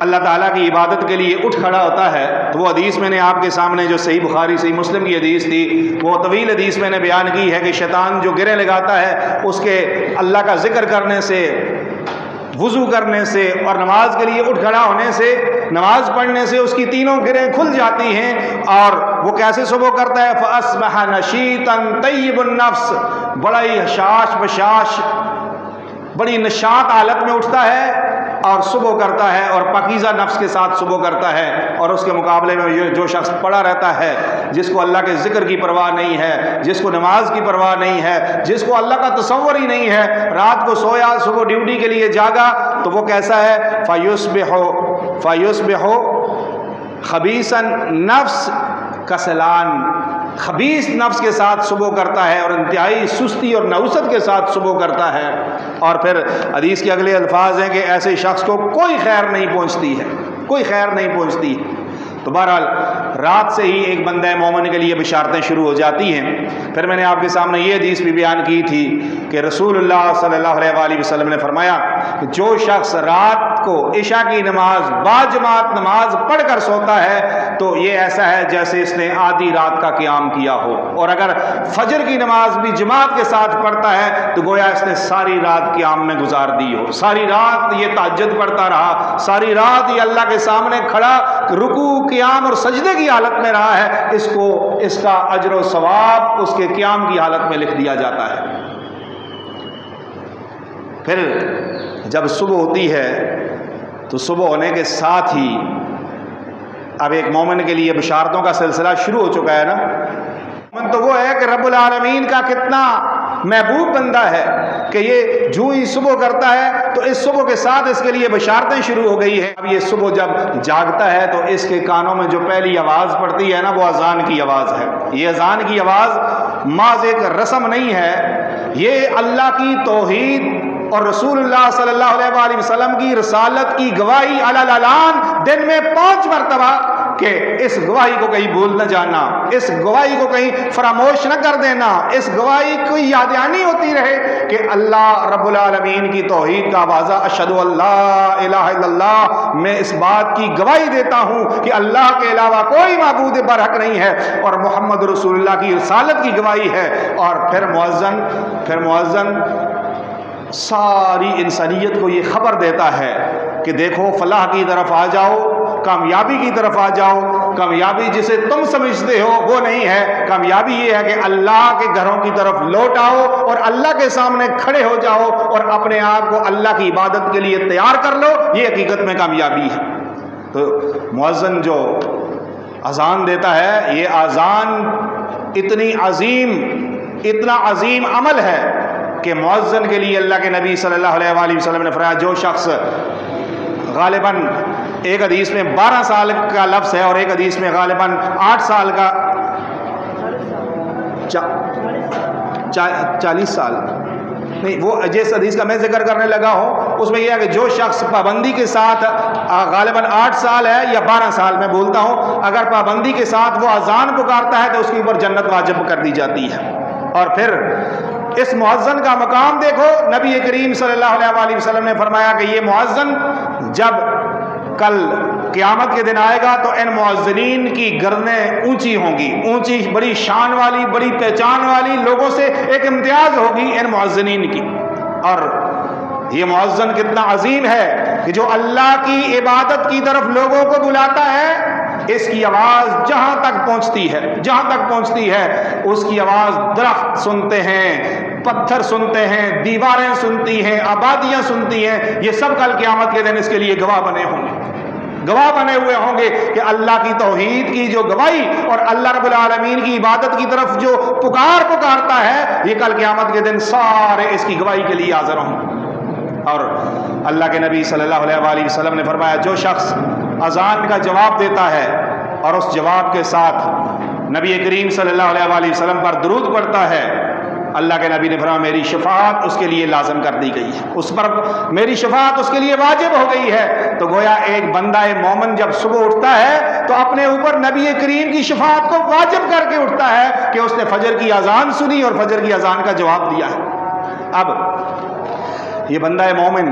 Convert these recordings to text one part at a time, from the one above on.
اللہ تعالیٰ کی عبادت کے لیے اٹھ کھڑا ہوتا ہے تو وہ حدیث میں نے آپ کے سامنے جو صحیح بخاری صحیح مسلم کی حدیث تھی، وہ طویل حدیث میں نے بیان کی ہے کہ شیطان جو گرے لگاتا ہے اس کے اللہ کا ذکر کرنے سے، وضو کرنے سے اور نماز کے لیے اٹھ کھڑا ہونے سے، نماز پڑھنے سے اس کی تینوں گریں کھل جاتی ہیں، اور وہ کیسے صبح کرتا ہے؟ فَأَصْبَحَ نَشِيطًا طَيِّبُ النَّفْسِ، بڑا ہی حشاش بشاش، بڑی نشاط حالت میں اٹھتا ہے اور صبح کرتا ہے، اور پاکیزہ نفس کے ساتھ صبح کرتا ہے۔ اور اس کے مقابلے میں جو شخص پڑا رہتا ہے، جس کو اللہ کے ذکر کی پرواہ نہیں ہے، جس کو نماز کی پرواہ نہیں ہے، جس کو اللہ کا تصور ہی نہیں ہے، رات کو سویا، صبح ڈیوٹی کے لیے جاگا، تو وہ کیسا ہے؟ فَيُصْبِحُ خَبِيثًا نفس کسلان، خبیث نفس کے ساتھ صبح کرتا ہے اور انتہائی سستی اور نوست کے ساتھ صبح کرتا ہے۔ اور پھر حدیث کے اگلے الفاظ ہیں کہ ایسے شخص کو کوئی خیر نہیں پہنچتی ہے، کوئی خیر نہیں پہنچتی۔ تو بہرحال رات سے ہی ایک بندہ مومن کے لیے بشارتیں شروع ہو جاتی ہیں۔ پھر میں نے آپ کے سامنے یہ حدیث بھی بیان کی تھی کہ رسول اللہ صلی اللہ علیہ وآلہ وسلم نے فرمایا کہ جو شخص رات کو عشاء کی نماز باجماعت نماز پڑھ کر سوتا ہے تو یہ ایسا ہے جیسے اس نے آدھی رات کا قیام کیا ہو، اور اگر فجر کی نماز بھی جماعت کے ساتھ پڑھتا ہے تو گویا اس نے ساری رات قیام میں گزار دی ہو، ساری رات یہ تہجد پڑھتا رہا، ساری رات یہ اللہ کے سامنے کھڑا رکوع قیام اور سجدے کی حالت میں رہا ہے، اس کو اس کا اجر و ثواب اس کے قیام کی حالت میں لکھ دیا جاتا ہے۔ پھر جب صبح ہوتی ہے تو صبح ہونے کے ساتھ ہی اب ایک مومن کے لیے بشارتوں کا سلسلہ شروع ہو چکا ہے نا۔ مومن تو وہ ہے کہ رب العالمین کا کتنا محبوب بندہ ہے کہ یہ جو ہی صبح کرتا ہے تو اس صبح کے ساتھ اس کے لیے بشارتیں شروع ہو گئی ہیں۔ اب یہ صبح جب جاگتا ہے تو اس کے کانوں میں جو پہلی آواز پڑتی ہے نا، وہ اذان کی آواز ہے۔ یہ اذان کی آواز محض ایک رسم نہیں ہے، یہ اللہ کی توحید اور رسول اللہ صلی اللہ علیہ وآلہ وسلم کی رسالت کی گواہی علی الاعلان دن میں 5 مرتبہ، کہ اس گواہی کو کہیں بھول نہ جانا، اس گواہی کو کہیں فراموش نہ کر دینا، اس گواہی کو یاد دہانی ہوتی رہے کہ اللہ رب العالمین کی توحید کا آوازہ اشہد ان لا الہ الا اللہ، میں اس بات کی گواہی دیتا ہوں کہ اللہ کے علاوہ کوئی معبود برحق نہیں ہے، اور محمد رسول اللہ کی رسالت کی گواہی ہے۔ اور پھر مؤذن ساری انسانیت کو یہ خبر دیتا ہے کہ دیکھو فلاح کی طرف آ جاؤ، کامیابی کی طرف آ جاؤ۔ کامیابی جسے تم سمجھتے ہو وہ نہیں ہے، کامیابی یہ ہے کہ اللہ کے گھروں کی طرف لوٹ آؤ اور اللہ کے سامنے کھڑے ہو جاؤ اور اپنے آپ کو اللہ کی عبادت کے لیے تیار کر لو، یہ حقیقت میں کامیابی ہے۔ تو مؤذن جو اذان دیتا ہے، یہ اذان اتنا عظیم عمل ہے کہ مؤذن کے لیے اللہ کے نبی صلی اللہ علیہ وآلہ وسلم نے فرمایا جو شخص غالباً ایک حدیث میں 12 سال کا لفظ ہے اور ایک حدیث میں غالباً 8 سال کا 40 سال نہیں، وہ جس حدیث کا میں ذکر کرنے لگا ہوں اس میں یہ ہے کہ جو شخص پابندی کے ساتھ غالباً 8 سال ہے یا 12 سال میں بولتا ہوں، اگر پابندی کے ساتھ وہ اذان پکارتا ہے تو اس کے اوپر جنت واجب کر دی جاتی ہے۔ اور پھر اس مؤذن کا مقام دیکھو، نبی کریم صلی اللہ علیہ وآلہ وسلم نے فرمایا کہ یہ مؤذن جب کل قیامت کے دن آئے گا تو ان مؤذنین کی گردنیں اونچی ہوں گی، اونچی بڑی شان والی بڑی پہچان والی لوگوں سے ایک امتیاز ہوگی ان مؤذنین کی۔ اور یہ مؤذن کتنا عظیم ہے کہ جو اللہ کی عبادت کی طرف لوگوں کو بلاتا ہے، اس کی آواز جہاں تک پہنچتی ہے اس کی آواز درخت سنتے ہیں، پتھر سنتے ہیں، دیواریں سنتی ہیں، آبادیاں سنتی ہیں، یہ سب کل قیامت کے دن اس کے لیے گواہ بنے ہوئے ہوں گے کہ اللہ کی توحید کی جو گواہی اور اللہ رب العالمین کی عبادت کی طرف جو پکارتا ہے، یہ کل قیامت کے دن سارے اس کی گواہی کے لیے حاضر ہوں گے۔ اور اللہ کے نبی صلی اللہ علیہ وآلہ وسلم نے فرمایا جو شخص اذان کا جواب دیتا ہے اور اس جواب کے ساتھ نبی کریم صلی اللہ علیہ وآلہ وسلم پر درود پڑھتا ہے، اللہ کے نبی نے فرمایا میری شفاعت اس کے لیے لازم کر دی گئی ہے، اس پر میری شفاعت اس کے لیے واجب ہو گئی ہے۔ تو گویا ایک بندہ مومن جب صبح اٹھتا ہے تو اپنے اوپر نبی کریم کی شفاعت کو واجب کر کے اٹھتا ہے کہ اس نے فجر کی اذان سنی اور فجر کی اذان کا جواب دیا ہے۔ اب یہ بندہ مومن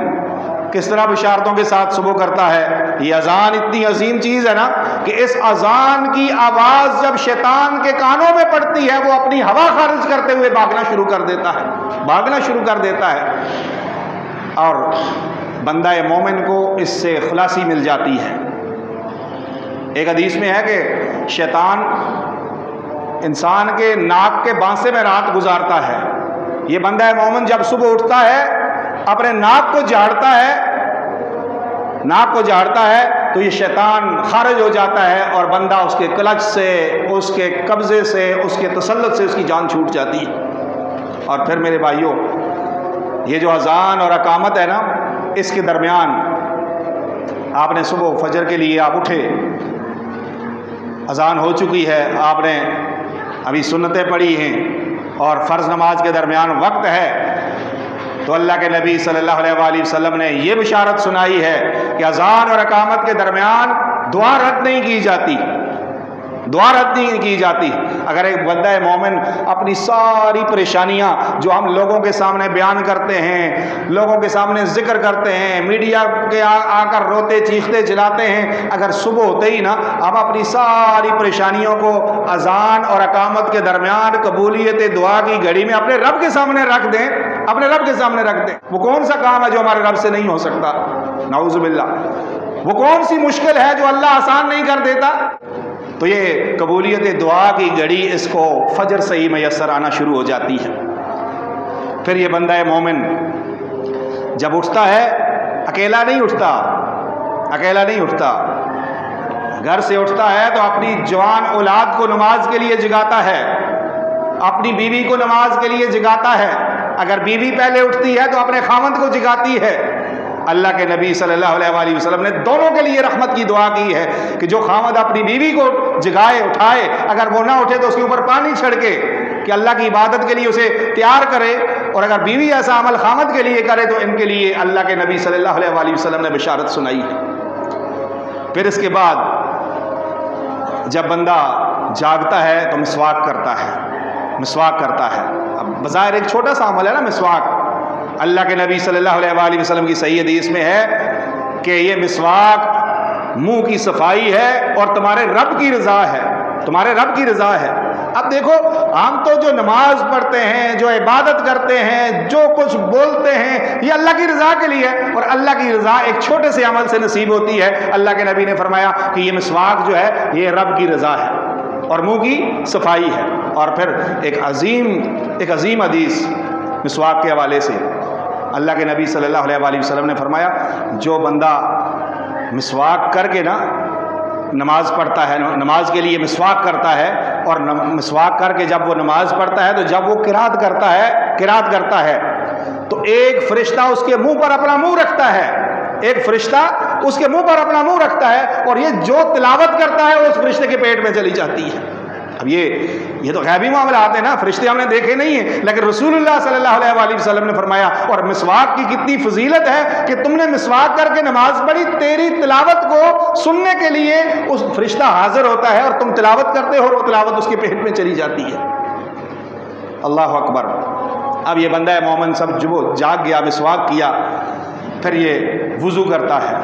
کس طرح بشارتوں کے ساتھ صبح کرتا ہے؟ یہ اذان اتنی عظیم چیز ہے نا کہ اس اذان کی آواز جب شیطان کے کانوں میں پڑتی ہے وہ اپنی ہوا خارج کرتے ہوئے بھاگنا شروع کر دیتا ہے اور بندہ مومن کو اس سے خلاصی مل جاتی ہے۔ ایک حدیث میں ہے کہ شیطان انسان کے ناک کے بانسے میں رات گزارتا ہے۔ یہ بندہ مومن جب صبح اٹھتا ہے اپنے ناک کو جھاڑتا ہے تو یہ شیطان خارج ہو جاتا ہے اور بندہ اس کے کلچ سے، اس کے قبضے سے، اس کے تسلط سے اس کی جان چھوٹ جاتی ہے۔ اور پھر میرے بھائیوں، یہ جو اذان اور اقامت ہے نا، اس کے درمیان آپ نے صبح فجر کے لیے آپ اٹھے، اذان ہو چکی ہے، آپ نے ابھی سنتیں پڑھی ہیں اور فرض نماز کے درمیان وقت ہے، تو اللہ کے نبی صلی اللہ علیہ وآلہ وسلم نے یہ بشارت سنائی ہے کہ اذان اور اقامت کے درمیان دعا رد نہیں کی جاتی۔ اگر ایک بندہ مومن اپنی ساری پریشانیاں جو ہم لوگوں کے سامنے بیان کرتے ہیں، لوگوں کے سامنے ذکر کرتے ہیں، میڈیا کے آ کر روتے چیختے چلاتے ہیں، اگر صبح ہوتے ہی نا ہم اپنی ساری پریشانیوں کو اذان اور اقامت کے درمیان قبولیت دعا کی گھڑی میں اپنے رب کے سامنے رکھ دیں، وہ کون سا کام ہے جو ہمارے رب سے نہیں ہو سکتا؟ نعوذ باللہ۔ وہ کون سی مشکل ہے جو اللہ آسان نہیں کر دیتا؟ تو یہ قبولیت دعا کی گھڑی اس کو فجر سے ہی میسر آنا شروع ہو جاتی ہے۔ پھر یہ بندہ مومن جب اٹھتا ہے اکیلا نہیں اٹھتا، گھر سے اٹھتا ہے تو اپنی جوان اولاد کو نماز کے لیے جگاتا ہے، اپنی بیوی کو نماز کے لیے جگاتا ہے۔ اگر بیوی پہلے اٹھتی ہے تو اپنے خاوند کو جگاتی ہے۔ اللہ کے نبی صلی اللہ علیہ وآلہ وسلم نے دونوں کے لیے رحمت کی دعا کی ہے کہ جو خاوند اپنی بیوی کو جگائے، اٹھائے، اگر وہ نہ اٹھے تو اس کے اوپر پانی چھڑکے کہ اللہ کی عبادت کے لیے اسے تیار کرے، اور اگر بیوی ایسا عمل خاوند کے لیے کرے تو ان کے لیے اللہ کے نبی صلی اللہ علیہ وآلہ وسلم نے بشارت سنائی ہے۔ پھر اس کے بعد جب بندہ جاگتا ہے تو مسواک کرتا ہے۔ اب بظاہر ایک چھوٹا سا عمل ہے نا مسواک، اللہ کے نبی صلی اللہ علیہ وآلہ وسلم کی صحیح حدیث میں ہے کہ یہ مسواک منہ کی صفائی ہے اور تمہارے رب کی رضا ہے۔ اب دیکھو، ہم تو جو نماز پڑھتے ہیں، جو عبادت کرتے ہیں، جو کچھ بولتے ہیں، یہ اللہ کی رضا کے لیے ہے، اور اللہ کی رضا ایک چھوٹے سے عمل سے نصیب ہوتی ہے۔ اللہ کے نبی نے فرمایا کہ یہ مسواک جو ہے یہ رب کی رضا ہے اور منہ کی صفائی ہے۔ اور پھر ایک عظیم حدیث مسواک کے حوالے سے اللہ کے نبی صلی اللہ علیہ وآلہ وسلم نے فرمایا، جو بندہ مسواک کر کے نا نماز پڑھتا ہے، نماز کے لیے مسواک کرتا ہے، اور مسواک کر کے جب وہ نماز پڑھتا ہے تو جب وہ قرات کرتا ہے تو ایک فرشتہ اس کے منہ پر اپنا منہ رکھتا ہے، اور یہ جو تلاوت کرتا ہے وہ اس فرشتے کے پیٹ میں چلی جاتی ہے۔ اب یہ تو غیبی معاملات ہیں نا، فرشتے ہم نے دیکھے نہیں ہیں، لیکن رسول اللہ صلی اللہ علیہ وآلہ وسلم نے فرمایا، اور مسواک کی کتنی فضیلت ہے کہ تم نے مسواک کر کے نماز پڑھی، تیری تلاوت کو سننے کے لیے اس فرشتہ حاضر ہوتا ہے، اور تم تلاوت کرتے ہو اور وہ تلاوت اس کے پیٹ میں چلی جاتی ہے۔ اللہ اکبر۔ اب یہ بندہ مومن سب جاگ گیا، مسواک کیا، پھر یہ وضو کرتا ہے۔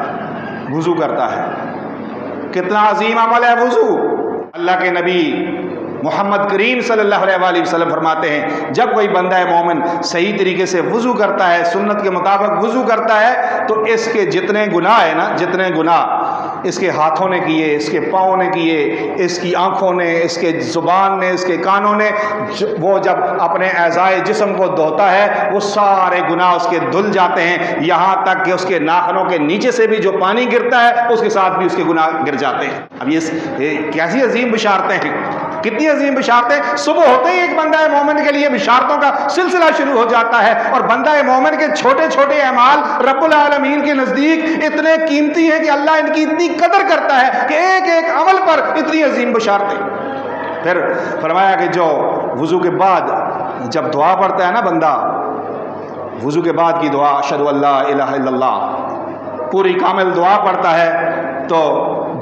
کتنا عظیم عمل ہے وضو۔ اللہ کے نبی محمد کریم صلی اللہ علیہ وآلہ وسلم فرماتے ہیں، جب کوئی بندہ مومن صحیح طریقے سے وضو کرتا ہے، سنت کے مطابق وضو کرتا ہے، تو اس کے جتنے گناہ اس کے ہاتھوں نے کیے، اس کے پاؤں نے کیے، اس کی آنکھوں نے، اس کے زبان نے، اس کے کانوں نے، وہ جب اپنے اعضائے جسم کو دھوتا ہے وہ سارے گناہ اس کے دھل جاتے ہیں، یہاں تک کہ اس کے ناخنوں کے نیچے سے بھی جو پانی گرتا ہے اس کے ساتھ بھی اس کے گناہ گر جاتے ہیں۔ اب یہ کیسی عظیم بشارتیں ہیں، کتنی عظیم بشارتیں۔ صبح ہوتے ہی ایک بندہ مومن کے لیے بشارتوں کا سلسلہ شروع ہو جاتا ہے، اور بندہ مومن کے چھوٹے چھوٹے اعمال رب العالمین کے نزدیک اتنے قیمتی ہیں کہ اللہ ان کی اتنی قدر کرتا ہے کہ ایک ایک عمل پر اتنی عظیم بشارتیں۔ پھر فرمایا کہ جو وضو کے بعد جب دعا پڑھتا ہے نا بندہ، وضو کے بعد کی دعا اشہد ان لا الہ الا اللہ، پوری کامل دعا پڑھتا ہے تو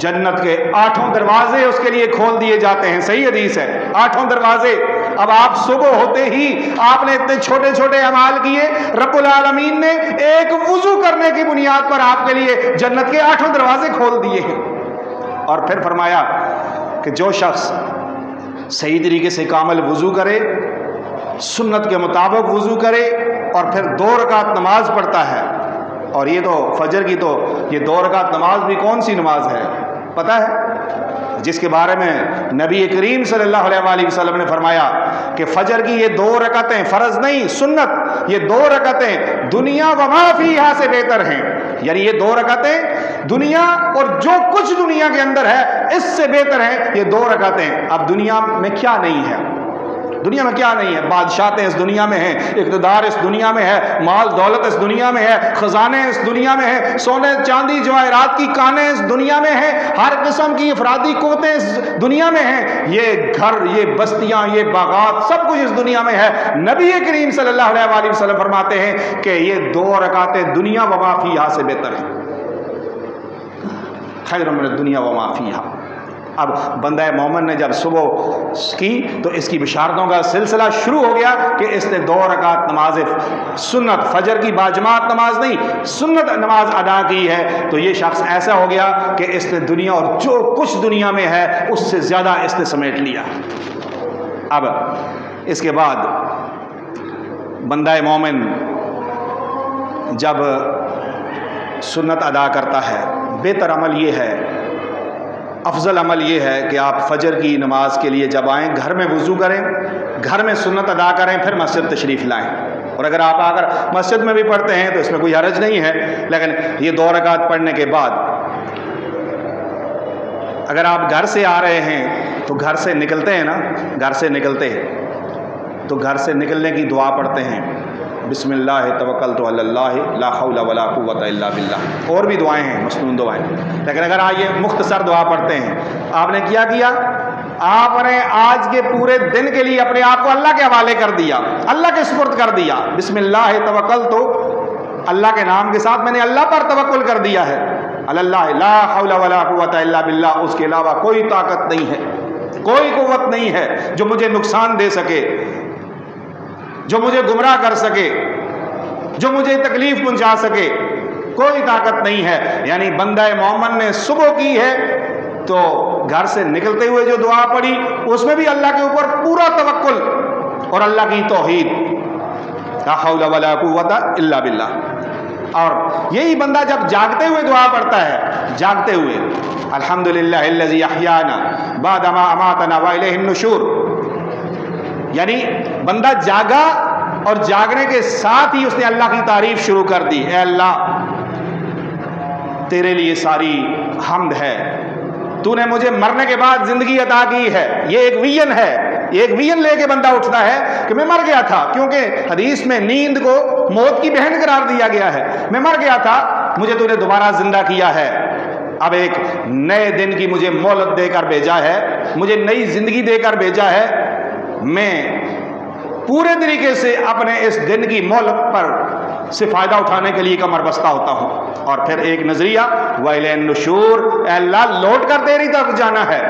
جنت کے 8 دروازے اس کے لیے کھول دیے جاتے ہیں۔ صحیح حدیث ہے، 8 دروازے اب آپ صبح ہوتے ہی آپ نے اتنے چھوٹے چھوٹے اعمال کیے، رب العالمین نے ایک وضو کرنے کی بنیاد پر آپ کے لیے جنت کے 8 دروازے کھول دیے ہیں۔ اور پھر فرمایا کہ جو شخص صحیح طریقے سے کامل وضو کرے، سنت کے مطابق وضو کرے اور پھر 2 رکعت نماز پڑھتا ہے، اور یہ تو فجر کی تو یہ 2 رکعت نماز بھی کون سی نماز ہے پتہ ہے؟ جس کے بارے میں نبی کریم صلی اللہ علیہ وآلہ وسلم نے فرمایا کہ فجر کی یہ 2 رکعتیں فرض نہیں سنت، یہ 2 رکعتیں دنیا و ما فیہا سے بہتر ہیں، یعنی یہ 2 رکعتیں دنیا اور جو کچھ دنیا کے اندر ہے اس سے بہتر ہیں یہ 2 رکعتیں۔ اب دنیا میں کیا نہیں ہے؟ دنیا میں کیا نہیں ہے؟ بادشاہتیں اس دنیا میں ہیں، اقتدار اس دنیا میں ہے، مال دولت اس دنیا میں ہے، خزانے اس دنیا میں ہیں، سونے چاندی جواہرات کی کانیں اس دنیا میں ہیں، ہر قسم کی افرادی قوتیں اس دنیا میں ہیں، یہ گھر، یہ بستیاں، یہ باغات، سب کچھ اس دنیا میں ہے۔ نبی کریم صلی اللہ علیہ وآلہ وسلم فرماتے ہیں کہ یہ 2 رکعتیں دنیا و ما فیہا سے بہتر ہیں، خیر من الدنیا و ما فیہا۔ اب بندہ مومن نے جب صبح کی تو اس کی بشارتوں کا سلسلہ شروع ہو گیا کہ اس نے 2 رکعت نماز سنت، فجر کی باجماعت نماز نہیں، سنت نماز ادا کی ہے، تو یہ شخص ایسا ہو گیا کہ اس نے دنیا اور جو کچھ دنیا میں ہے اس سے زیادہ اس نے سمیٹ لیا۔ اب اس کے بعد بندہ مومن جب سنت ادا کرتا ہے، بہتر عمل یہ ہے، افضل عمل یہ ہے کہ آپ فجر کی نماز کے لیے جب آئیں گھر میں وضو کریں، گھر میں سنت ادا کریں، پھر مسجد تشریف لائیں۔ اور اگر آپ آ کر مسجد میں بھی پڑھتے ہیں تو اس میں کوئی حرج نہیں ہے، لیکن یہ 2 رکعت پڑھنے کے بعد اگر آپ گھر سے آ رہے ہیں تو گھر سے نکلتے ہیں نا، گھر سے نکلتے ہیں تو گھر سے نکلنے کی دعا پڑھتے ہیں، بسم اللہ توکلت علی اللہ لا حول ولا قوت الا باللہ۔ اور بھی دعائیں ہیں، مسنون دعائیں، لیکن اگر آج یہ مختصر دعا پڑھتے ہیں، آپ نے کیا آپ نے آج کے پورے دن کے لیے اپنے آپ کو اللہ کے حوالے کر دیا، اللہ کے سپرد کر دیا، بسم اللہ توکلت، اللہ کے نام کے ساتھ میں نے اللہ پر توکل کر دیا ہے، علی اللہ لا حول ولا قوت الا باللہ، اس کے علاوہ کوئی طاقت نہیں ہے، کوئی قوت نہیں ہے جو مجھے نقصان دے سکے، جو مجھے گمراہ کر سکے، جو مجھے تکلیف پہنچا سکے، کوئی طاقت نہیں ہے۔ یعنی بندہ مومن نے صبح کی ہے تو گھر سے نکلتے ہوئے جو دعا پڑھی اس میں بھی اللہ کے اوپر پورا توکل اور اللہ کی توحید، لا حول ولا قوت الا باللہ۔ اور یہی بندہ جب جاگتے ہوئے دعا پڑھتا ہے، جاگتے ہوئے الحمدللہ الذی احیانا بعد ما اماتنا والیہ النشور، یعنی بندہ جاگا اور جاگنے کے ساتھ ہی اس نے اللہ کی تعریف شروع کر دی، اے اللہ تیرے لیے ساری حمد ہے، تو نے مجھے مرنے کے بعد زندگی عطا کی ہے۔ یہ ایک ویژن ہے، یہ ایک ویژن لے کے بندہ اٹھتا ہے کہ میں مر گیا تھا، کیونکہ حدیث میں نیند کو موت کی بہن قرار دیا گیا ہے، میں مر گیا تھا، مجھے تو نے دوبارہ زندہ کیا ہے، اب ایک نئے دن کی مجھے مہلت دے کر بھیجا ہے، مجھے نئی زندگی دے کر بھیجا ہے، میں پورے طریقے سے اپنے اس دن کی مہلت پر سے فائدہ اٹھانے کے لیے کمر بستہ ہوتا ہوں۔ اور پھر ایک نظریہ وَإِلَيْهِ النُّشُورُ، اے اللہ لوٹ کر تیری طرف جانا ہے،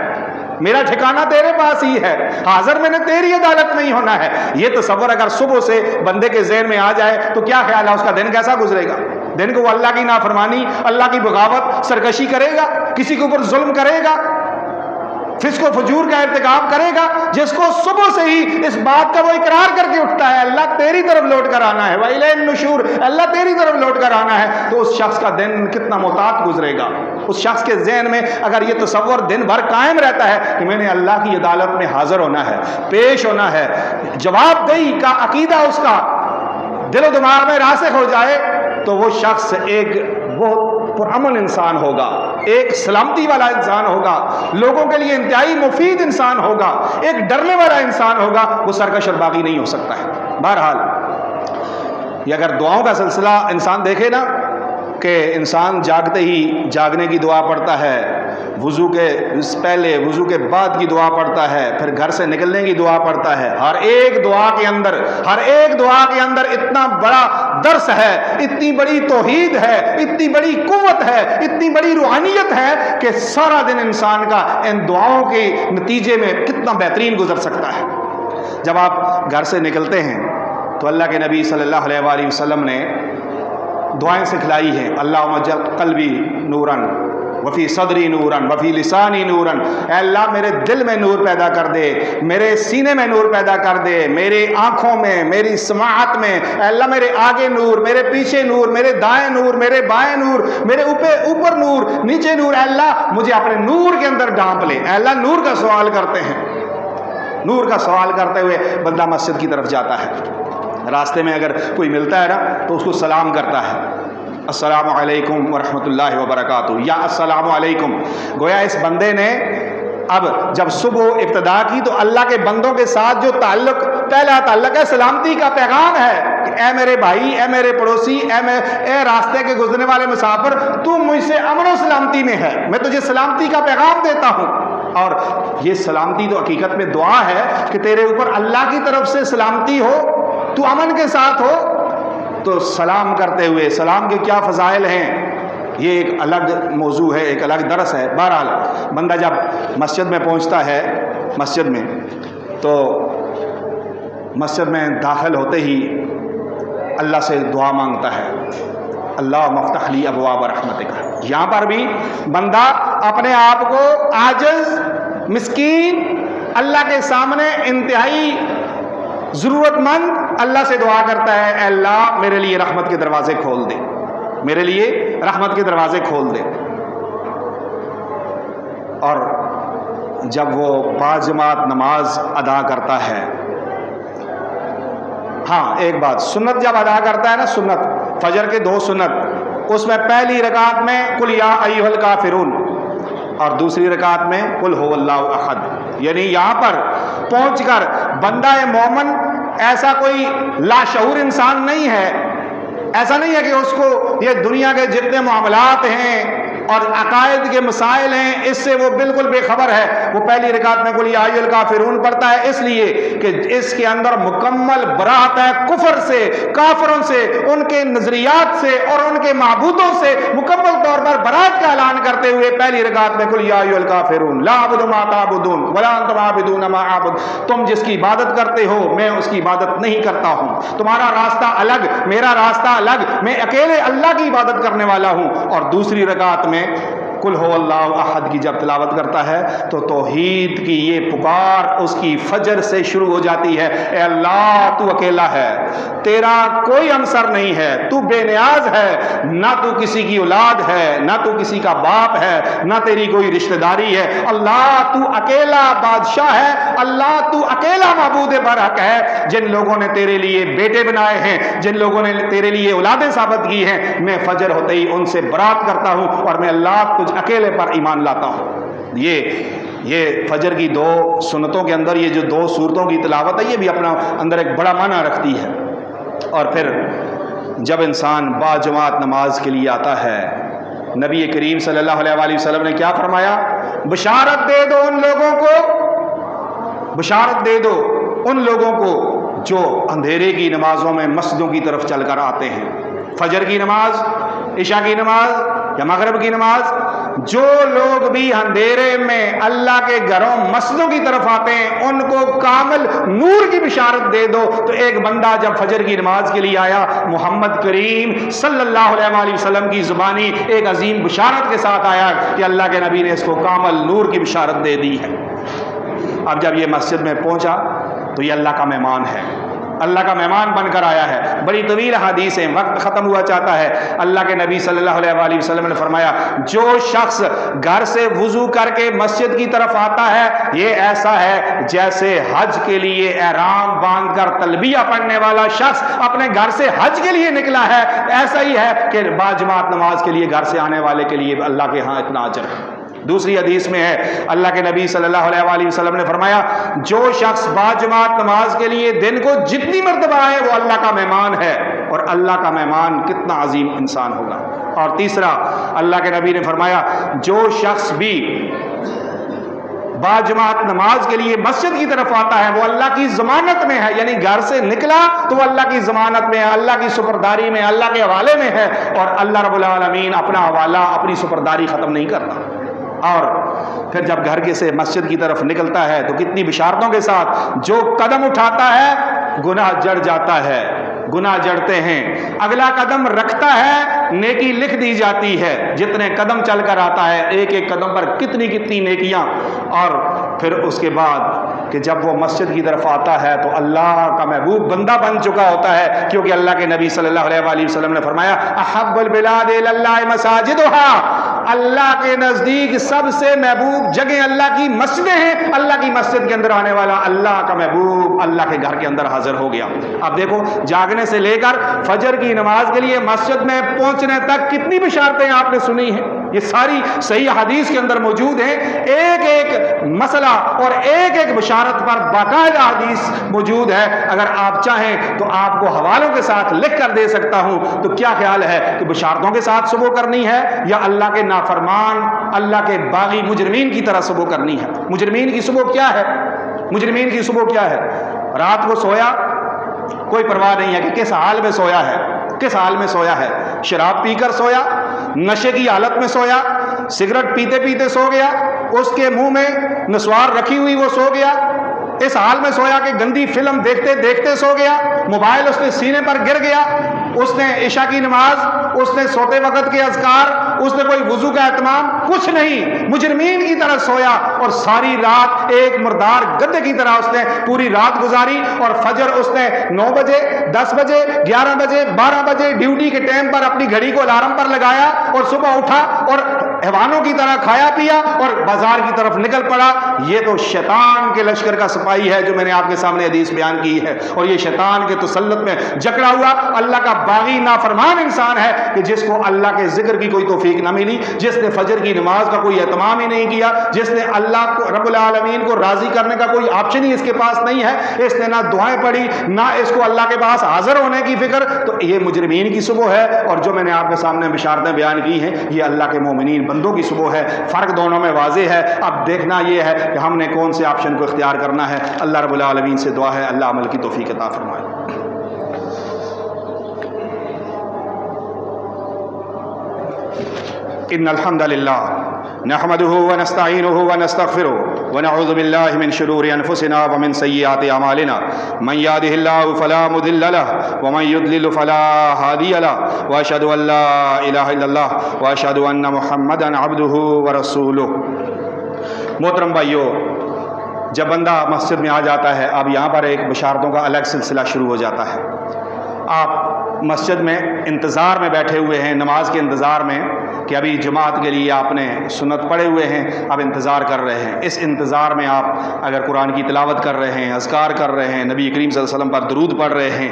میرا ٹھکانہ تیرے پاس ہی ہے، حاضر میں نے تیری عدالت میں ہی ہونا ہے۔ یہ تصور اگر صبح سے بندے کے ذہن میں آ جائے تو کیا خیال ہے اس کا دن کیسا گزرے گا؟ دن کو وہ اللہ کی نافرمانی، اللہ کی بغاوت، سرکشی کرے گا، کسی کے اوپر ظلم کرے گا، فسق و فجور کا ارتکاب کرے گا، جس کو صبح سے ہی اس بات کا وہ اقرار کر کے اٹھتا ہے اللہ تیری طرف لوٹ کر آنا ہے، وَإِلَيْهِ النُّشُورُ، اللہ تیری طرف لوٹ کر آنا ہے، تو اس شخص کا دن کتنا محتاط گزرے گا۔ اس شخص کے ذہن میں اگر یہ تصور دن بھر قائم رہتا ہے کہ میں نے اللہ کی عدالت میں حاضر ہونا ہے، پیش ہونا ہے، جواب دہی کا عقیدہ اس کا دل و دماغ میں راسخ ہو جائے، تو وہ شخص ایک بہت پرامن انسان ہوگا، ایک سلامتی والا انسان ہوگا، لوگوں کے لیے انتہائی مفید انسان ہوگا، ایک ڈرنے والا انسان ہوگا، وہ سرکش اور باغی نہیں ہو سکتا ہے۔ بہرحال یہ اگر دعاؤں کا سلسلہ انسان دیکھے نا کہ انسان جاگتے ہی جاگنے کی دعا پڑھتا ہے، وضو کے پہلے وضو کے بعد کی دعا پڑھتا ہے، پھر گھر سے نکلنے کی دعا پڑھتا ہے، ہر ایک دعا کے اندر اتنا بڑا درس ہے، اتنی بڑی توحید ہے، اتنی بڑی قوت ہے، اتنی بڑی روحانیت ہے کہ سارا دن انسان کا ان دعاؤں کے نتیجے میں کتنا بہترین گزر سکتا ہے۔ جب آپ گھر سے نکلتے ہیں تو اللہ کے نبی صلی اللہ علیہ وآلہ وسلم نے دعائیں سکھلائی ہیں. اللہم اجعل قلبی نوراً وفی صدری نوراً وفی لسانی نوراً. اے اللہ میرے دل میں نور پیدا کر دے, میرے سینے میں نور پیدا کر دے, میری آنکھوں میں, میری سماعت میں. اے اللہ میرے آگے نور, میرے پیچھے نور, میرے دائیں نور, میرے بائیں نور, میرے اوپر نور, نیچے نور. اے اللہ مجھے اپنے نور کے اندر ڈھانپ لے. اے اللہ نور کا سوال کرتے ہیں. نور کا سوال کرتے ہوئے بندہ مسجد کی طرف جاتا ہے. راستے میں اگر کوئی ملتا ہے نا تو اس کو سلام کرتا ہے, السلام علیکم ورحمۃ اللہ وبرکاتہ, یا السلام علیکم. گویا اس بندے نے اب جب صبح ابتدا کی تو اللہ کے بندوں کے ساتھ جو تعلق, پہلا تعلق ہے سلامتی کا پیغام ہے کہ اے میرے بھائی, اے میرے پڑوسی, اے راستے کے گزرنے والے مسافر, تو مجھ سے امن و سلامتی میں ہے, میں تجھے سلامتی کا پیغام دیتا ہوں. اور یہ سلامتی تو حقیقت میں دعا ہے کہ تیرے اوپر اللہ کی طرف سے سلامتی ہو, تو امن کے ساتھ ہو. تو سلام کرتے ہوئے سلام کے کیا فضائل ہیں یہ ایک الگ موضوع ہے, ایک الگ درس ہے. بہرحال بندہ جب مسجد میں پہنچتا ہے, مسجد میں تو مسجد میں داخل ہوتے ہی اللہ سے دعا مانگتا ہے, اللہ مفتح لی ابواب رحمتک. یہاں پر بھی بندہ اپنے آپ کو عاجز, مسکین, اللہ کے سامنے انتہائی ضرورت مند اللہ سے دعا کرتا ہے, اے اللہ میرے لیے رحمت کے دروازے کھول دے, میرے لیے رحمت کے دروازے کھول دے. اور جب وہ باجماعت نماز ادا کرتا ہے, ہاں ایک بات, سنت جب ادا کرتا ہے نا, سنت فجر کے 2 سنت, اس میں پہلی رکعت میں قل یا ایھا الکافرون اور دوسری رکعت میں قل ھو اللہ احد. یعنی یہاں پر پہنچ کر بندہ مومن ایسا کوئی لاشعور انسان نہیں ہے, ایسا نہیں ہے کہ اس کو یہ دنیا کے جتنے معاملات ہیں اور عقائد کے مسائل ہیں اس سے وہ بالکل بے خبر ہے. وہ پہلی رکعت میں قل یا ایھا الکافرون پڑھتا ہے اس لیے کہ اس کے اندر مکمل براءت ہے کفر سے, کافروں سے, ان کے نظریات سے اور ان کے معبودوں سے مکمل طور پر براءت کا اعلان کرتے ہوئے پہلی رکعت میں قل یا ایھا الکافرون لا اعبد ما تعبدون ولا انتم عابدون ما اعبد. تم جس کی عبادت کرتے ہو میں اس کی عبادت نہیں کرتا ہوں, تمہارا راستہ الگ, میرا راستہ الگ, میں اکیلے اللہ کی عبادت کرنے والا ہوں. اور دوسری رکعت میں قل ھو اللہ احد کی جب تلاوت کرتا ہے تو توحید کی یہ پکار اس کی فجر سے شروع ہو جاتی ہے, اے اللہ تو اکیلا ہے, تیرا کوئی ہمسر نہیں ہے, تو بے نیاز ہے, نہ تو کسی کی اولاد ہے, نہ تو کسی کا باپ ہے, نہ تیری کوئی رشتہ داری ہے. اللہ تو اکیلا بادشاہ ہے, اللہ تو اکیلا معبود برحق ہے. جن لوگوں نے تیرے لیے بیٹے بنائے ہیں, جن لوگوں نے تیرے لیے اولادیں ثابت کی ہیں, میں فجر ہوتے ہی ان سے برات کرتا ہوں اور میں اللہ تجھ اکیلے پر ایمان لاتا ہوں. یہ فجر کی 2 سنتوں کے اندر یہ جو 2 سورتوں کی تلاوت ہے یہ بھی اپنا اندر ایک بڑا معنی رکھتی ہے. اور پھر جب انسان باجماعت نماز کے لیے آتا ہے, نبی کریم صلی اللہ علیہ وآلہ وسلم نے کیا فرمایا, بشارت دے دو ان لوگوں کو, بشارت دے دو ان لوگوں کو جو اندھیرے کی نمازوں میں مسجدوں کی طرف چل کر آتے ہیں. فجر کی نماز, عشاء کی نماز یا مغرب کی نماز, جو لوگ بھی اندھیرے میں اللہ کے گھروں مسجدوں کی طرف آتے ہیں ان کو کامل نور کی بشارت دے دو. تو ایک بندہ جب فجر کی نماز کے لیے آیا, محمد کریم صلی اللہ علیہ وآلہ وسلم کی زبانی ایک عظیم بشارت کے ساتھ آیا کہ اللہ کے نبی نے اس کو کامل نور کی بشارت دے دی ہے. اب جب یہ مسجد میں پہنچا تو یہ اللہ کا مہمان ہے, اللہ کا مہمان بن کر آیا ہے. بڑی طویل حدیث ہے, وقت ختم ہوا چاہتا ہے. اللہ کے نبی صلی اللہ علیہ وآلہ وسلم نے فرمایا, جو شخص گھر سے وضو کر کے مسجد کی طرف آتا ہے یہ ایسا ہے جیسے حج کے لیے احرام باندھ کر تلبیہ پڑھنے والا شخص اپنے گھر سے حج کے لیے نکلا ہے. ایسا ہی ہے کہ باجماعت نماز کے لیے گھر سے آنے والے کے لیے اللہ کے ہاں اتنا اجر ہے. دوسری حدیث میں ہے, اللہ کے نبی صلی اللہ علیہ وآلہ وسلم نے فرمایا, جو شخص باجماعت نماز کے لیے دن کو جتنی مرتبہ آئے وہ اللہ کا مہمان ہے. اور اللہ کا مہمان کتنا عظیم انسان ہوگا. اور تیسرا, اللہ کے نبی نے فرمایا, جو شخص بھی باجماعت نماز کے لیے مسجد کی طرف آتا ہے وہ اللہ کی ضمانت میں ہے. یعنی گھر سے نکلا تو وہ اللہ کی ضمانت میں ہے, اللہ کی سپرداری میں, اللہ کے حوالے میں ہے. اور اللہ رب العالمین اپنا حوالہ, اپنی سپرداری ختم نہیں کرتا. اور پھر جب گھر کے سے مسجد کی طرف نکلتا ہے تو کتنی بشارتوں کے ساتھ جو قدم اٹھاتا ہے گناہ جڑ جاتا ہے، گناہ جڑتے ہیں، اگلا قدم رکھتا ہے نیکی لکھ دی جاتی ہے، جتنے قدم چل کر آتا ہے ایک ایک قدم پر کتنی کتنی نیکیاں، اور پھر اس کے بعد کہ جب وہ مسجد کی طرف آتا ہے تو اللہ کا محبوب بندہ بن چکا ہوتا ہے، کیونکہ اللہ کے نبی صلی اللہ علیہ وآلہ وسلم نے فرمایا احب البلاد الی اللہ مساجدها، اللہ کے نزدیک سب سے محبوب جگہ اللہ کی مسجدیں ہیں، اللہ کی مسجد کے اندر آنے والا اللہ کا محبوب اللہ کے گھر کے اندر حاضر ہو گیا۔ اب دیکھو جاگنے سے لے کر فجر کی نماز کے لیے مسجد میں پہنچنے تک کتنی بشارتیں آپ نے سنی ہیں، یہ ساری صحیح حدیث کے اندر موجود ہیں، ایک ایک مسئلہ اور ایک ایک بشارت پر باقاعدہ حدیث موجود ہے، اگر آپ چاہیں تو آپ کو حوالوں کے ساتھ لکھ کر دے سکتا ہوں۔ تو کیا خیال ہے کہ بشارتوں کے ساتھ صبح کرنی ہے یا اللہ کے نافرمان اللہ کے باغی مجرمین کی طرح صبح کرنی ہے؟ مجرمین کی صبح کیا ہے؟ مجرمین کی صبح کیا ہے؟ رات کو سویا، کوئی پرواہ نہیں ہے کہ کس حال میں سویا ہے، کس حال میں سویا ہے، شراب پی کر سویا، نشے کی حالت میں سویا، سگریٹ پیتے پیتے سو گیا، اس کے منہ میں نسوار رکھی ہوئی وہ سو گیا، اس حال میں سویا کہ گندی فلم دیکھتے دیکھتے سو گیا، موبائل اس نے سینے پر گر گیا، اس نے عشاء کی نماز، اس نے سوتے وقت کے اذکار، اس نے کوئی وضو کا اہتمام کچھ نہیں، مجرمین کی طرح سویا اور ساری رات ایک مردار گدے کی طرح اس نے پوری رات گزاری، اور فجر اس نے 9 بجے 10 بجے 11 بجے 12 بجے ڈیوٹی کے ٹائم پر اپنی گھڑی کو الارم پر لگایا اور صبح اٹھا اور حیوانوں کی طرح کھایا پیا اور بازار کی طرف نکل پڑا۔ یہ تو شیطان کے لشکر کا سپاہی ہے جو میں نے آپ کے سامنے حدیث بیان کی ہے، اور یہ شیطان کے تسلط میں جکڑا ہوا اللہ کا باغی نافرمان انسان ہے کہ جس کو اللہ کے ذکر کی کوئی توفیق نہ ملی، جس نے فجر کی نماز کا کوئی اہتمام ہی نہیں کیا، جس نے اللہ کو رب العالمین کو راضی کرنے کا کوئی آپشن ہی اس کے پاس نہیں ہے، اس نے نہ دعائیں پڑھی نہ اس کو اللہ کے پاس حاضر ہونے کی فکر، تو یہ مجرمین کی صبح ہے، اور جو میں نے آپ کے سامنے بشارتیں بیان کی ہیں یہ اللہ کے مومنین بندوں کی صبح ہے۔ فرق دونوں میں واضح ہے، اب دیکھنا یہ ہے کہ ہم نے کون سے آپشن کو اختیار کرنا ہے۔ اللہ رب العالمین سے دعا ہے اللہ عمل کی توفیق عطا فرمائے۔ ان الحمد للہ نحمده ونستعینه ونستغفره ونعوذ باللہ من شرور انفسنا ومن سیئات اعمالنا من یهده اللہ فلا مضل له ومن یضلل فلا ہادی له واشهد ان لا الہ الا اللہ واشهد ان محمدا عبده ورسولہ۔ محترم بھائیو، جب بندہ مسجد میں آ جاتا ہے اب یہاں پر ایک بشارتوں کا الگ سلسلہ شروع ہو جاتا ہے۔ آپ مسجد میں انتظار میں بیٹھے ہوئے ہیں، نماز کے انتظار میں کہ ابھی جماعت کے لیے آپ نے سنت پڑھے ہوئے ہیں، اب انتظار کر رہے ہیں۔ اس انتظار میں آپ اگر قرآن کی تلاوت کر رہے ہیں، اذکار کر رہے ہیں، نبی کریم صلی اللہ علیہ وسلم پر درود پڑھ رہے ہیں،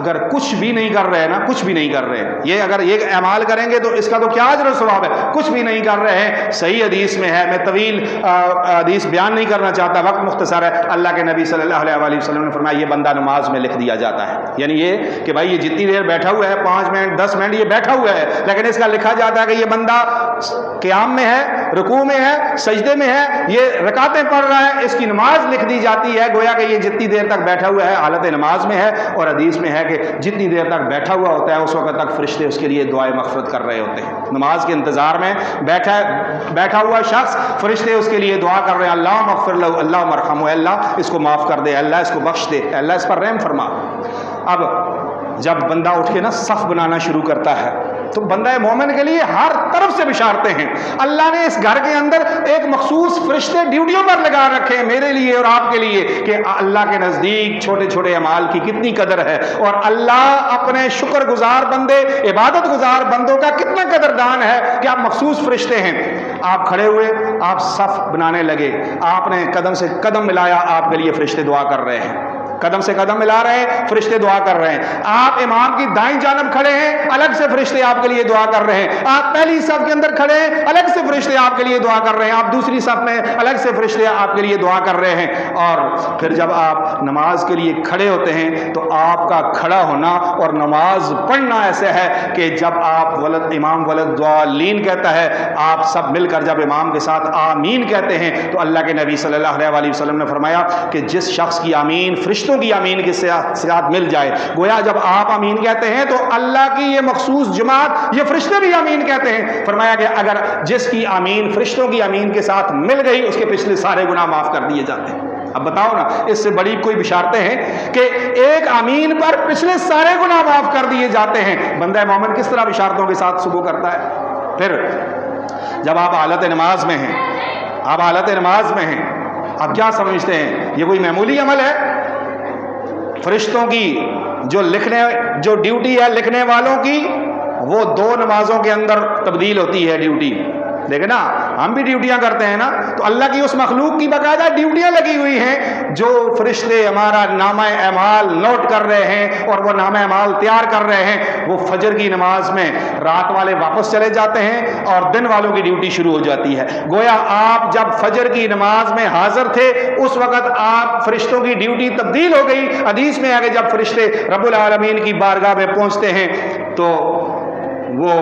اگر کچھ بھی نہیں کر رہے نا، کچھ بھی نہیں کر رہے، یہ اگر یہ اعمال کریں گے تو اس کا تو کیا اجر و ثواب ہے، کچھ بھی نہیں کر رہے ہیں۔ صحیح حدیث میں ہے، میں طویل حدیث بیان نہیں کرنا چاہتا، وقت مختصر ہے، اللہ کے نبی صلی اللہ علیہ وآلہ وسلم نے فرمایا یہ بندہ نماز میں لکھ دیا جاتا ہے، یعنی یہ کہ بھائی یہ جتنی دیر بیٹھا ہوا ہے 5 منٹ 10 منٹ یہ بیٹھا ہوا ہے، لیکن اس کا لکھا جاتا ہے کہ یہ بندہ قیام میں ہے، رکوع میں ہے، سجدے میں ہے، یہ رکعتیں پڑھ رہا ہے، اس کی نماز لکھ دی جاتی ہے، گویا کہ یہ جتنی دیر تک بیٹھا ہوا ہے حالت نماز میں ہے۔ اور حدیث میں ہے کہ جتنی دیر تک بیٹھا ہوا ہوتا ہے اس وقت تک فرشتے اس کے لیے دعائے مغفرت کر رہے ہوتے ہیں۔ نماز کے انتظار میں بیٹھا ہوا شخص، فرشتے اس کے لیے دعا کر رہے ہیں اللہ مغفر لہ، اللہ مرحمہ، اللہ اس کو معاف کر دے، اللہ اس کو بخش دے، اللہ اس پر رحم فرما۔ اب جب بندہ اٹھ کے نا صف بنانا شروع کرتا ہے تو بندہ مومن کے لیے ہر طرف سے بشارتیں ہیں۔ اللہ نے اس گھر کے اندر ایک مخصوص فرشتے ڈیوٹیوں پر لگا رکھے ہیں میرے لیے اور آپ کے لیے کہ اللہ کے نزدیک چھوٹے چھوٹے اعمال کی کتنی قدر ہے، اور اللہ اپنے شکر گزار بندے، عبادت گزار بندوں کا کتنا قدردان ہے کہ آپ مخصوص فرشتے ہیں۔ آپ کھڑے ہوئے، آپ صف بنانے لگے، آپ نے قدم سے قدم ملایا، آپ کے لیے فرشتے دعا کر رہے ہیں، قدم سے قدم ملا رہے ہیں، فرشتے دعا کر رہے ہیں۔ آپ امام کی دائیں جانب کھڑے ہیں، الگ سے فرشتے آپ کے لیے دعا کر رہے ہیں۔ آپ پہلی صف کے اندر کھڑے ہیں، الگ سے فرشتے آپ کے لیے دعا کر رہے ہیں۔ آپ دوسری صف میں، الگ سے فرشتے آپ کے لیے دعا کر رہے ہیں۔ اور پھر جب آپ نماز کے لیے کھڑے ہوتے ہیں تو آپ کا کھڑا ہونا اور نماز پڑھنا ایسے ہے کہ جب آپ امام ولد ضالین کہتا ہے، آپ سب مل کر جب امام کے ساتھ آمین کہتے ہیں تو اللہ کے نبی صلی اللہ علیہ وسلم نے فرمایا کہ جس شخص کی آمین فرشتوں فرشتوں کی آمین کے ساتھ مل جائے. گویا جب آپ آمین کہتے ہیں تو اللہ کی یہ مخصوص جماعت، یہ فرشتے بھی آمین کہتے ہیں. فرمایا کہ اگر جس کی آمین فرشتوں کی آمین کے ساتھ مل گئی اس کے پچھلے سارے گناہ معاف کر دیے جاتے ہیں. اب بتاؤ نا، اس سے بڑی کوئی بشارتیں ہیں کہ ایک آمین پر پچھلے سارے گناہ معاف کر دیے جاتے ہیں. بندہ مومن کس طرح بشارتوں کے ساتھ صبح کرتا ہے؟ پھر جب آپ حالت نماز میں ہیں، آپ حالت نماز میں ہیں، آپ کیا سمجھتے ہیں یہ کوئی معمولی عمل ہے؟ فرشتوں کی جو ڈیوٹی ہے لکھنے والوں کی، وہ 2 نمازوں کے اندر تبدیل ہوتی ہے ڈیوٹی. دیکھیں نا، ہم بھی ڈیوٹیاں کرتے ہیں نا، تو اللہ کی اس مخلوق کی باقاعدہ ڈیوٹیاں لگی ہوئی ہیں جو فرشتے ہمارا نامہ اعمال نوٹ کر رہے ہیں اور وہ نامہ اعمال تیار کر رہے ہیں. وہ فجر کی نماز میں رات والے واپس چلے جاتے ہیں اور دن والوں کی ڈیوٹی شروع ہو جاتی ہے. گویا آپ جب فجر کی نماز میں حاضر تھے اس وقت آپ فرشتوں کی ڈیوٹی تبدیل ہو گئی. حدیث میں آگے جب فرشتے رب العالمین کی بارگاہ میں پہنچتے ہیں تو وہ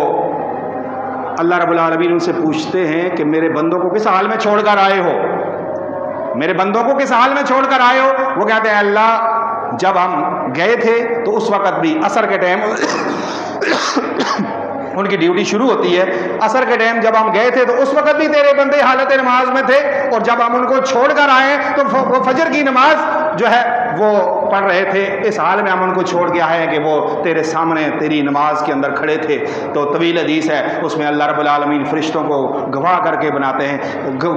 اللہ رب العالمین ان سے پوچھتے ہیں کہ میرے بندوں کو کس حال میں چھوڑ کر آئے ہو؟ میرے بندوں کو کس حال میں چھوڑ کر آئے ہو؟ وہ کہتے ہیں اللہ جب ہم گئے تھے تو اس وقت بھی عصر کے ٹائم ان کی ڈیوٹی شروع ہوتی ہے. عصر کے ٹائم جب ہم گئے تھے تو اس وقت بھی تیرے بندے حالت نماز میں تھے، اور جب ہم ان کو چھوڑ کر آئے تو وہ فجر کی نماز جو ہے وہ پڑھ رہے تھے. اس حال میں ہم ان کو چھوڑ کے آئے کہ وہ تیرے سامنے تیری نماز کے اندر کھڑے تھے. تو طویل حدیث ہے، اس میں اللہ رب العالمین فرشتوں کو گواہ کر کے بناتے ہیں،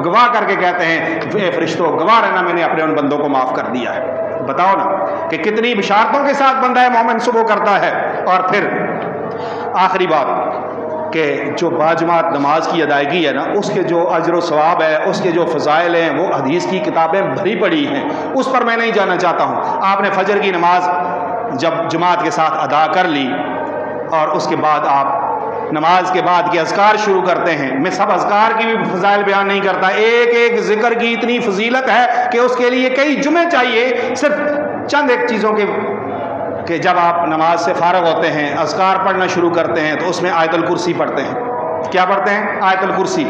گواہ کر کے کہتے ہیں اے فرشتوں گواہ رہنا میں نے اپنے ان بندوں کو معاف کر دیا ہے. بتاؤ نا کہ کتنی بشارتوں کے ساتھ بندہ مومن صبح کرتا ہے. اور پھر آخری بات کہ جو باجماعت نماز کی ادائیگی ہے نا، اس کے جو اجر و ثواب ہے، اس کے جو فضائل ہیں، وہ حدیث کی کتابیں بھری پڑی ہیں، اس پر میں نہیں جانا چاہتا ہوں. آپ نے فجر کی نماز جب جماعت کے ساتھ ادا کر لی اور اس کے بعد آپ نماز کے بعد کے اذکار شروع کرتے ہیں. میں سب اذکار کی بھی فضائل بیان نہیں کرتا، ایک ایک ذکر کی اتنی فضیلت ہے کہ اس کے لیے کئی جمعے چاہیے. صرف چند ایک چیزوں کے کہ جب آپ نماز سے فارغ ہوتے ہیں اذکار پڑھنا شروع کرتے ہیں تو اس میں آیت الکرسی پڑھتے ہیں. کیا پڑھتے ہیں؟ آیت الکرسی.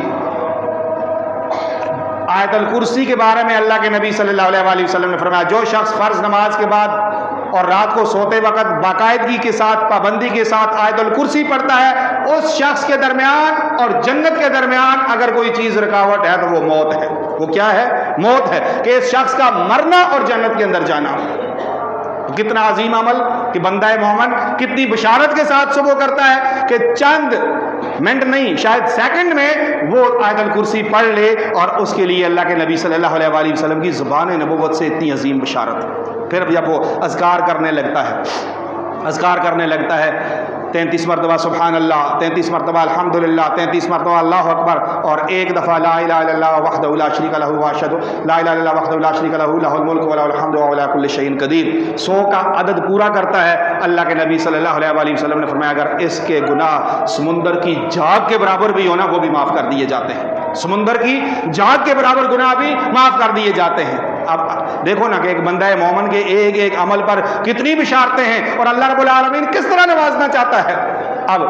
آیت الکرسی کے بارے میں اللہ کے نبی صلی اللہ علیہ وآلہ وسلم نے فرمایا جو شخص فرض نماز کے بعد اور رات کو سوتے وقت باقاعدگی کے ساتھ پابندی کے ساتھ آیت الکرسی پڑھتا ہے، اس شخص کے درمیان اور جنت کے درمیان اگر کوئی چیز رکاوٹ ہے تو وہ موت ہے. وہ کیا ہے؟ موت ہے، کہ اس شخص کا مرنا اور جنت کے اندر جانا. کتنا عظیم عمل کہ بندہ مومن کتنی بشارت کے ساتھ صبح کرتا ہے کہ چند منٹ نہیں شاید سیکنڈ میں وہ آیت الکرسی پڑھ لے، اور اس کے لیے اللہ کے نبی صلی اللہ علیہ وآلہ وسلم کی زبان نبوت سے اتنی عظیم بشارت. پھر جب وہ اذکار کرنے لگتا ہے 33 مرتبہ سبحان اللہ، 33 مرتبہ الحمدللہ، 33 مرتبہ اللہ اکبر، اور ایک دفعہ لا الہ الا اللہ وحدہ لا شریک لہ واشہد لا الہ الا اللہ وحدہ لا شریک لہ لہ الملک ولہ الحمد وهو علی کل شیء قدیر. 100 کا عدد پورا کرتا ہے. اللہ کے نبی صلی اللہ علیہ وآلہ وسلم نے فرمایا اگر اس کے گناہ سمندر کی جھاگ کے برابر بھی ہونا وہ بھی معاف کر دیے جاتے ہیں. سمندر کی جھاگ کے برابر گناہ بھی معاف کر دیے جاتے ہیں. اب دیکھو نا کہ ایک بندہ مومن کے ایک ایک عمل پر کتنی بشارتیں ہیں اور اللہ رب العالمین کس طرح نوازنا چاہتا ہے. اب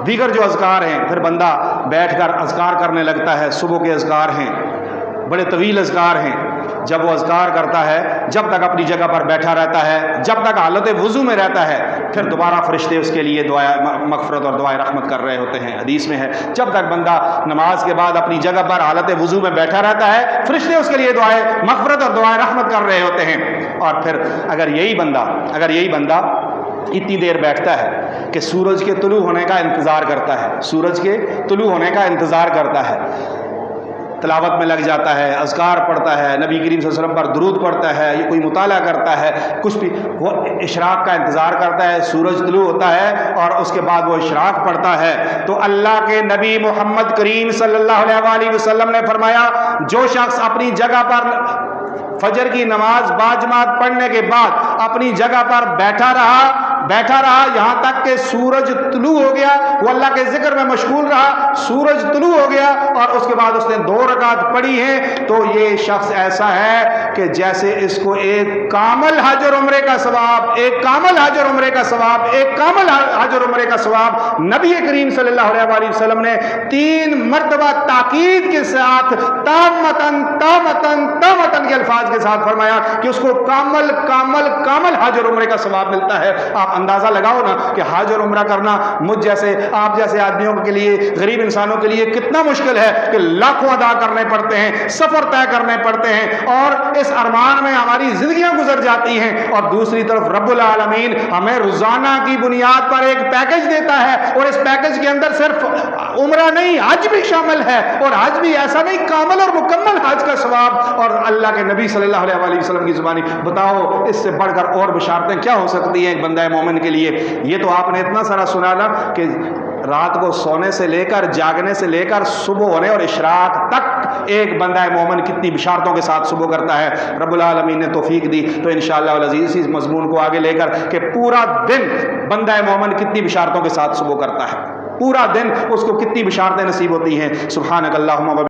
دیگر جو اذکار ہیں، پھر بندہ بیٹھ کر اذکار کرنے لگتا ہے. صبح کے اذکار ہیں، بڑے طویل اذکار ہیں. جب وہ اذکار کرتا ہے جب تک اپنی جگہ پر بیٹھا رہتا ہے، جب تک حالت وضو میں رہتا ہے، پھر دوبارہ فرشتے اس کے لیے دعائے مغفرت اور دعائے رحمت کر رہے ہوتے ہیں. حدیث میں ہے جب تک بندہ نماز کے بعد اپنی جگہ پر حالت وضو میں بیٹھا رہتا ہے فرشتے اس کے لیے دعائے مغفرت اور دعائے رحمت کر رہے ہوتے ہیں. اور پھر اگر یہی بندہ اتنی دیر بیٹھتا ہے کہ سورج کے طلوع ہونے کا انتظار کرتا ہے، تلاوت میں لگ جاتا ہے، اذکار پڑھتا ہے، نبی کریم صلی اللہ علیہ وسلم پر درود پڑھتا ہے، یہ کوئی مطالعہ کرتا ہے، کچھ بھی، وہ اشراق کا انتظار کرتا ہے. سورج طلوع ہوتا ہے اور اس کے بعد وہ اشراق پڑھتا ہے. تو اللہ کے نبی محمد کریم صلی اللہ علیہ وآلہ وسلم نے فرمایا جو شخص اپنی جگہ پر فجر کی نماز باجماعت پڑھنے کے بعد اپنی جگہ پر بیٹھا رہا بیٹھا رہا یہاں تک کہ سورج طلوع ہو گیا، وہ اللہ کے ذکر میں مشغول رہا، سورج طلوع ہو گیا اور اس کے بعد اس نے 2 رکعت پڑھی ہیں، تو یہ شخص ایسا ہے کہ جیسے اس کو ایک کامل حج اور عمرے کا ثواب، ایک کامل حج اور عمرے کا ثواب، ایک کامل حج اور عمرے کا ثواب نبی کریم صلی اللہ علیہ وسلم نے 3 مرتبہ تاکید کے ساتھ تامتن تامتن تامتن کے الفاظ کے ساتھ فرمایا کہ اس کو کامل کامل کامل حج اور عمرے کا ثواب ملتا ہے۔ آپ اندازہ لگاؤ نا کہ حج اور عمرہ کرنا مجھ جیسے آپ جیسے آدمیوں کے لیے، غریب انسانوں کے لیے کتنا مشکل ہے کہ لاکھوں ادا کرنے پڑتے ہیں، سفر طے کرنے پڑتے ہیں اور اس ارمان میں ہماری زندگیاں گزر جاتی ہیں، اور دوسری طرف رب العالمین ہمیں روزانہ کی بنیاد پر ایک پیکج دیتا ہے، اور اس پیکج کے اندر صرف عمرہ نہیں حج بھی شامل ہے، اور حج بھی ایسا نہیں، کامل اور مکمل حج کا ثواب۔ اور اللہ کے نبی صلی اللہ علیہ وسلم کی زبانی بتاؤ اس سے بڑھ کر اور بشارتیں کیا ہو سکتی ہیں ایک بندہ مومن کے لیے؟ یہ تو آپ نے اتنا سارا سنا نا کہ رات کو سونے سے لے کر جاگنے سے لے کر صبح ہونے اور اشراق تک ایک بندہ مومن کتنی بشارتوں کے ساتھ صبح کرتا ہے۔ رب العالمین نے توفیق دی تو انشاءاللہ العزیز اس مضمون کو آگے لے کر کہ پورا دن بندہ مومن کتنی بشارتوں کے ساتھ صبح کرتا ہے، پورا دن اس کو کتنی بشارتیں نصیب ہوتی ہیں۔ سبحانک اللہم